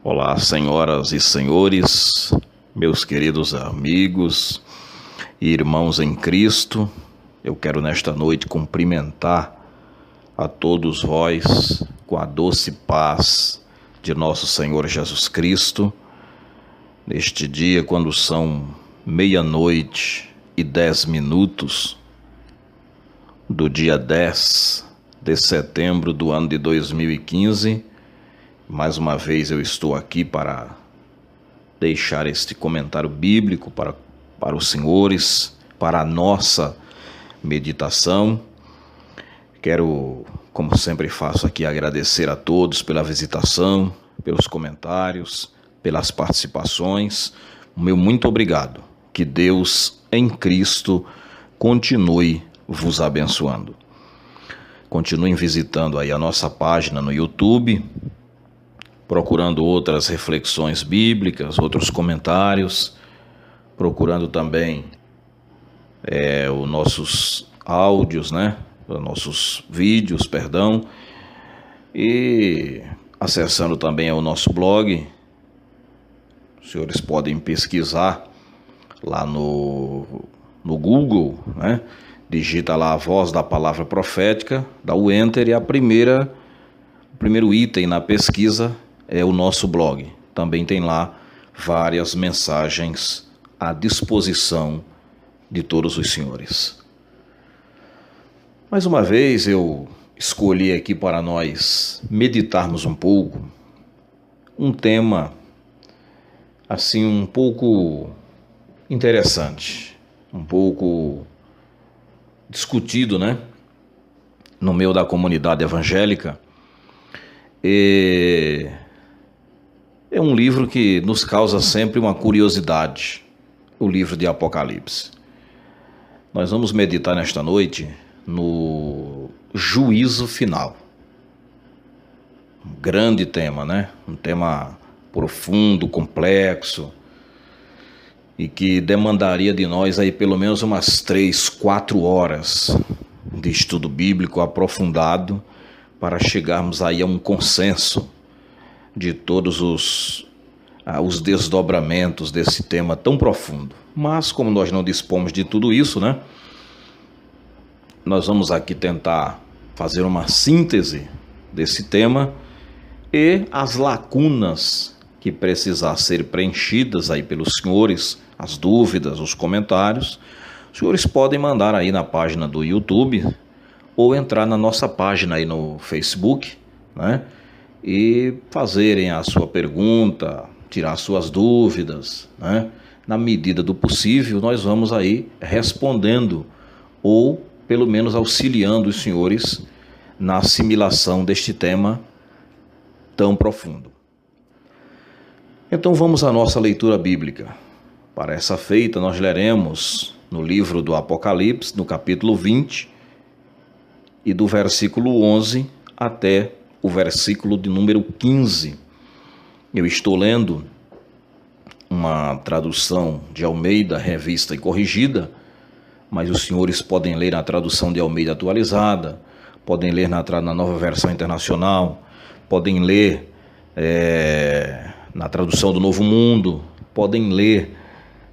Olá, senhoras e senhores, meus queridos amigos e irmãos em Cristo. Eu quero nesta noite cumprimentar a todos vós com a doce paz de nosso Senhor Jesus Cristo. Neste dia, quando são 00:10 do dia 10 de setembro do ano de 2015, mais uma vez eu estou aqui para deixar este comentário bíblico para os senhores, para a nossa meditação. Quero, como sempre faço aqui, agradecer a todos pela visitação, pelos comentários, pelas participações. O meu muito obrigado. Que Deus em Cristo continue vos abençoando. Continuem visitando aí a nossa página no YouTube, procurando outras reflexões bíblicas, outros comentários, procurando também os nossos áudios, os nossos vídeos, e acessando também o nosso blog. Os senhores podem pesquisar lá no Google, digita lá a Voz da Palavra Profética, dá o Enter e o primeiro item na pesquisa é o nosso blog. Também tem lá várias mensagens à disposição de todos os senhores. Mais uma vez eu escolhi aqui para nós meditarmos um pouco um tema assim um pouco interessante, um pouco discutido, no meio da comunidade evangélica. É um livro que nos causa sempre uma curiosidade, o livro de Apocalipse. Nós vamos meditar nesta noite no juízo final. Um grande tema, Um tema profundo, complexo, e que demandaria de nós aí pelo menos umas 3-4 horas de estudo bíblico aprofundado para chegarmos aí a um consenso de todos os desdobramentos desse tema tão profundo. Mas como nós não dispomos de tudo isso, nós vamos aqui tentar fazer uma síntese desse tema e as lacunas que precisar ser preenchidas aí pelos senhores, as dúvidas, os comentários. Os senhores podem mandar aí na página do YouTube ou entrar na nossa página aí no Facebook, e fazerem a sua pergunta, tirar suas dúvidas, Na medida do possível, nós vamos aí respondendo ou pelo menos auxiliando os senhores na assimilação deste tema tão profundo. Então vamos à nossa leitura bíblica. Para essa feita, nós leremos no livro do Apocalipse, no capítulo 20, e do versículo 11 até o versículo de número 15. Eu estou lendo uma tradução de Almeida, revista e corrigida, mas os senhores podem ler na tradução de Almeida atualizada, podem ler na nova versão internacional, podem ler na tradução do Novo Mundo, podem ler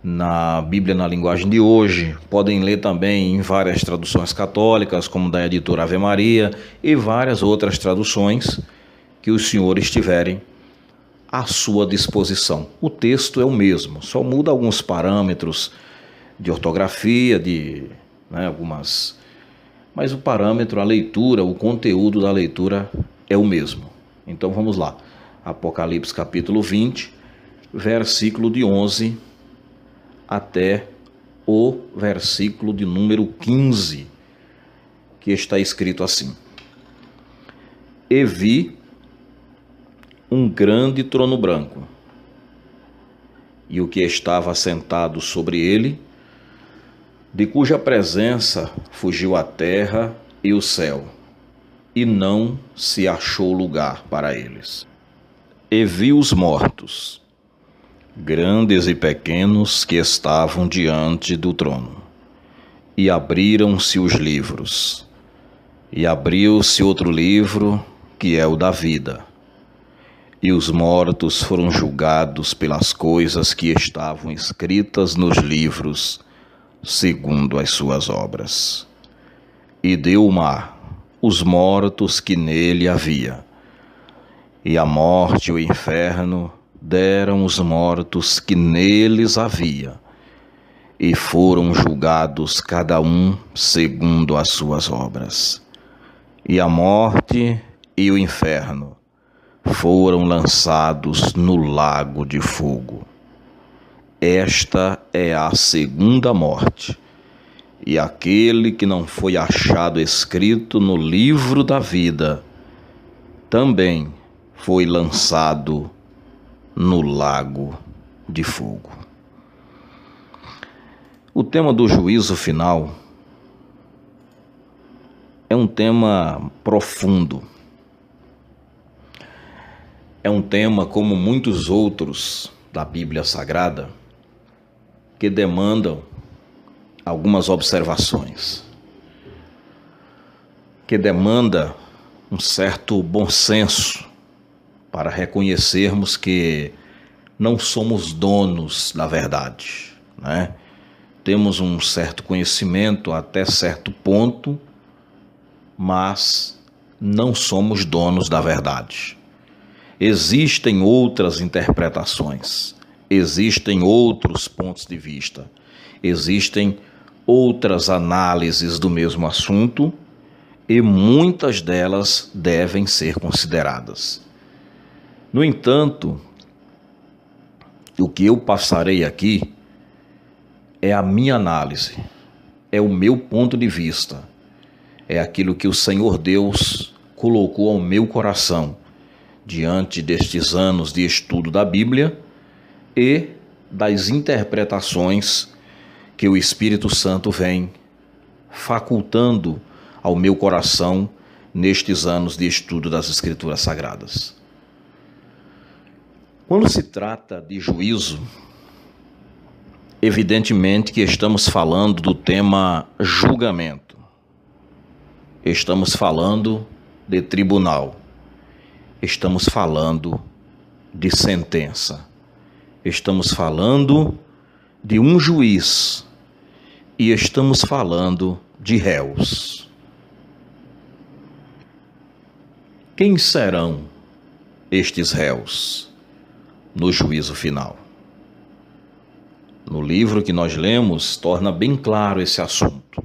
na Bíblia na linguagem de hoje, podem ler também em várias traduções católicas, como da editora Ave Maria, e várias outras traduções que os senhores tiverem à sua disposição. O texto é o mesmo, só muda alguns parâmetros de ortografia, mas o parâmetro, a leitura, o conteúdo da leitura é o mesmo. Então vamos lá. Apocalipse capítulo 20, versículo de 11 até o versículo de número 15, que está escrito assim: E vi um grande trono branco, e o que estava sentado sobre ele, de cuja presença fugiu a terra e o céu, e não se achou lugar para eles. E vi os mortos, grandes e pequenos, que estavam diante do trono, e abriram-se os livros, e abriu-se outro livro, que é o da vida, e os mortos foram julgados pelas coisas que estavam escritas nos livros, segundo as suas obras. E deu o mar os mortos que nele havia, e a morte e o inferno deram os mortos que neles havia, e foram julgados cada um segundo as suas obras. E a morte e o inferno foram lançados no lago de fogo. Esta é a segunda morte, e aquele que não foi achado escrito no livro da vida também foi lançado no lago de fogo. O tema do juízo final é um tema profundo. É um tema, como muitos outros da Bíblia Sagrada, que demandam algumas observações, que demanda um certo bom senso para reconhecermos que não somos donos da verdade, né? Temos um certo conhecimento até certo ponto, mas não somos donos da verdade. Existem outras interpretações, existem outros pontos de vista, existem outras análises do mesmo assunto e muitas delas devem ser consideradas. No entanto, o que eu passarei aqui é a minha análise, é o meu ponto de vista, é aquilo que o Senhor Deus colocou ao meu coração diante destes anos de estudo da Bíblia e das interpretações que o Espírito Santo vem facultando ao meu coração nestes anos de estudo das Escrituras Sagradas. Quando se trata de juízo, evidentemente que estamos falando do tema julgamento. Estamos falando de tribunal. Estamos falando de sentença. Estamos falando de um juiz. E estamos falando de réus. Quem serão estes réus no juízo final? No livro que nós lemos, torna bem claro esse assunto.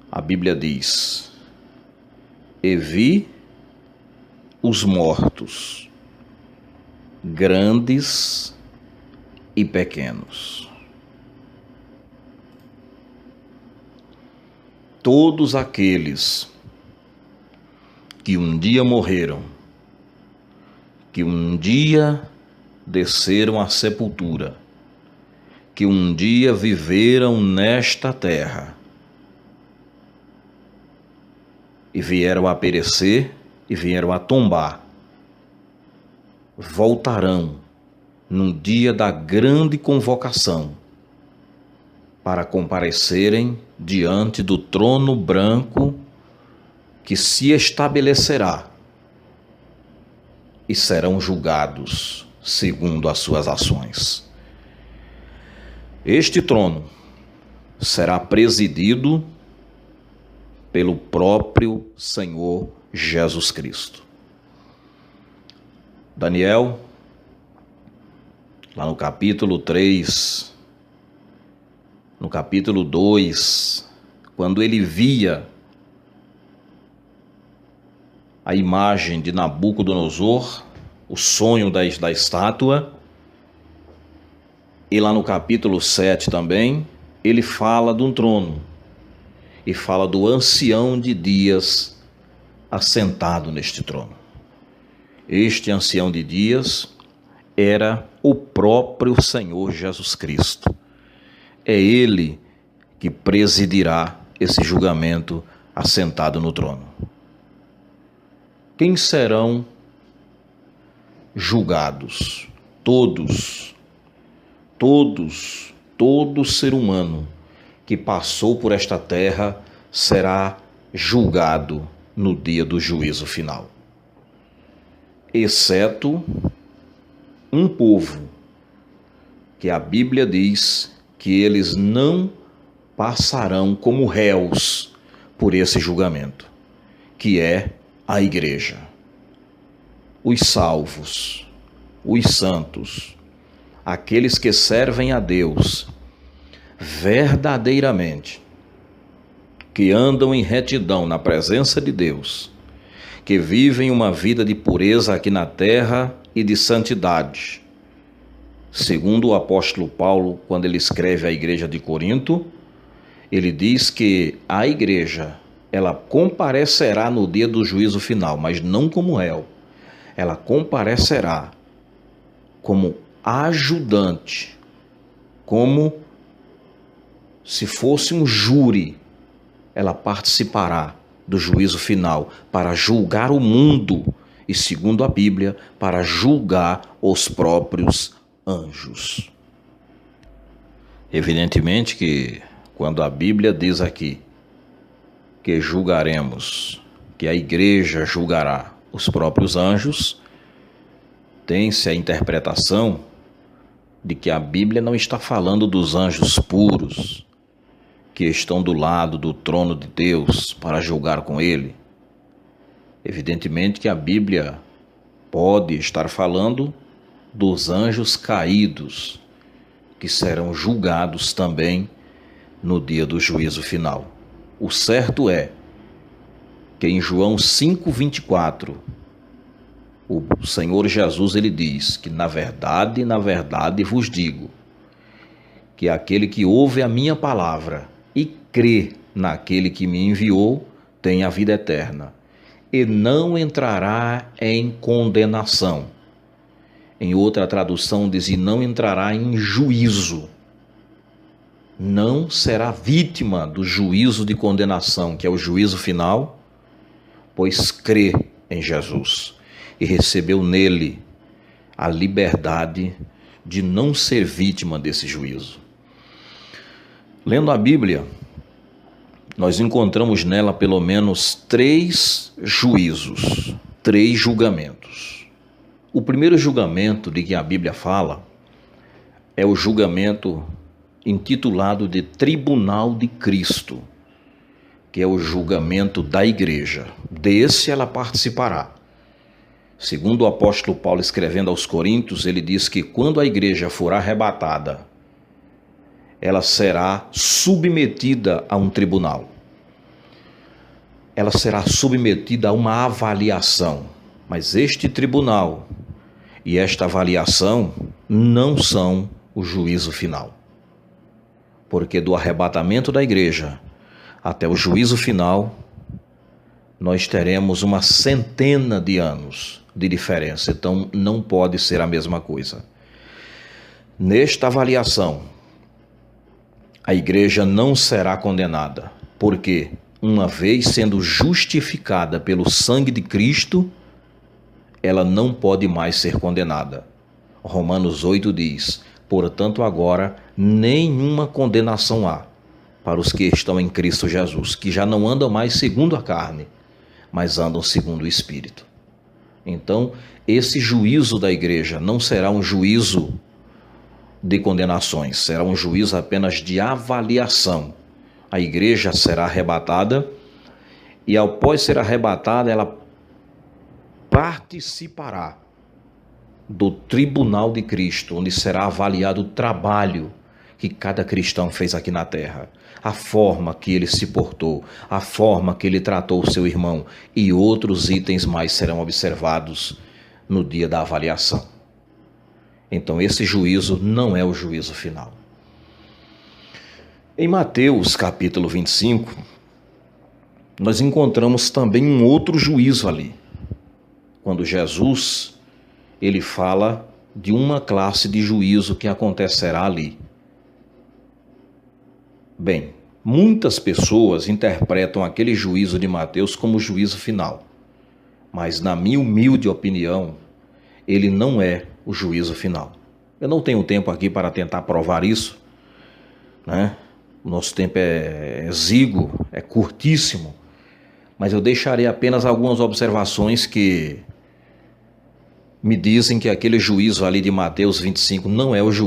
A Bíblia diz: e vi os mortos, grandes e pequenos, todos aqueles que um dia morreram, que um dia desceram à sepultura, que um dia viveram nesta terra e vieram a perecer e vieram a tombar, voltarão no dia da grande convocação para comparecerem diante do trono branco que se estabelecerá e serão julgados segundo as suas ações. Este trono será presidido pelo próprio Senhor Jesus Cristo. Daniel, lá no capítulo 3, no capítulo 2, quando ele via a imagem de Nabucodonosor, o sonho da estátua, e lá no capítulo 7 também, ele fala de um trono, e fala do ancião de dias assentado neste trono. Este ancião de dias era o próprio Senhor Jesus Cristo. É ele que presidirá esse julgamento assentado no trono. Quem serão julgados? Todo ser humano que passou por esta terra será julgado no dia do juízo final. exceto um povo, que a Bíblia diz que eles não passarão como réus por esse julgamento, que é a igreja. Os salvos, os santos, aqueles que servem a Deus verdadeiramente, que andam em retidão na presença de Deus, que vivem uma vida de pureza aqui na terra e de santidade. Segundo o apóstolo Paulo, quando ele escreve à igreja de Corinto, ele diz que a igreja, ela comparecerá no dia do juízo final, mas não como réu. Ela comparecerá como ajudante, como se fosse um júri. Ela participará do juízo final para julgar o mundo e, segundo a Bíblia, para julgar os próprios anjos. Evidentemente que quando a Bíblia diz aqui que julgaremos, que a igreja julgará os próprios anjos, tem-se a interpretação de que a Bíblia não está falando dos anjos puros, que estão do lado do trono de Deus para julgar com ele. Evidentemente que a Bíblia pode estar falando dos anjos caídos, que serão julgados também no dia do juízo final. O certo é que em João 5:24, o Senhor Jesus ele diz que na verdade vos digo, que aquele que ouve a minha palavra e crê naquele que me enviou tem a vida eterna e não entrará em condenação. Em outra tradução diz, e não entrará em juízo. Não será vítima do juízo de condenação, que é o juízo final, pois crê em Jesus e recebeu nele a liberdade de não ser vítima desse juízo. Lendo a Bíblia, nós encontramos nela pelo menos 3 juízos, 3 julgamentos. O primeiro julgamento de que a Bíblia fala é o julgamento intitulado de Tribunal de Cristo, que é o julgamento da igreja. Desse ela participará. Segundo o apóstolo Paulo escrevendo aos Coríntios, ele diz que quando a igreja for arrebatada, ela será submetida a um tribunal. Ela será submetida a uma avaliação. Mas este tribunal e esta avaliação não são o juízo final. Porque do arrebatamento da igreja até o juízo final, nós teremos uma centena de anos de diferença. Então não pode ser a mesma coisa. Nesta avaliação, a igreja não será condenada, porque uma vez sendo justificada pelo sangue de Cristo, ela não pode mais ser condenada. Romanos 8 diz, portanto agora nenhuma condenação há para os que estão em Cristo Jesus, que já não andam mais segundo a carne, mas andam segundo o Espírito. Então, esse juízo da igreja não será um juízo de condenações, será um juízo apenas de avaliação. A igreja será arrebatada e, após ser arrebatada, ela participará do tribunal de Cristo, onde será avaliado o trabalho que cada cristão fez aqui na terra, a forma que ele se portou, a forma que ele tratou o seu irmão, e outros itens mais serão observados no dia da avaliação. Então esse juízo não é o juízo final. Em Mateus capítulo 25, nós encontramos também um outro juízo ali, quando Jesus ele fala de uma classe de juízo que acontecerá ali. Bem, muitas pessoas interpretam aquele juízo de Mateus como juízo final, mas na minha humilde opinião, ele não é o juízo final. Eu não tenho tempo aqui para tentar provar isso, né? O nosso tempo é exíguo, é curtíssimo, mas eu deixarei apenas algumas observações que me dizem que aquele juízo ali de Mateus 25 não é o juízo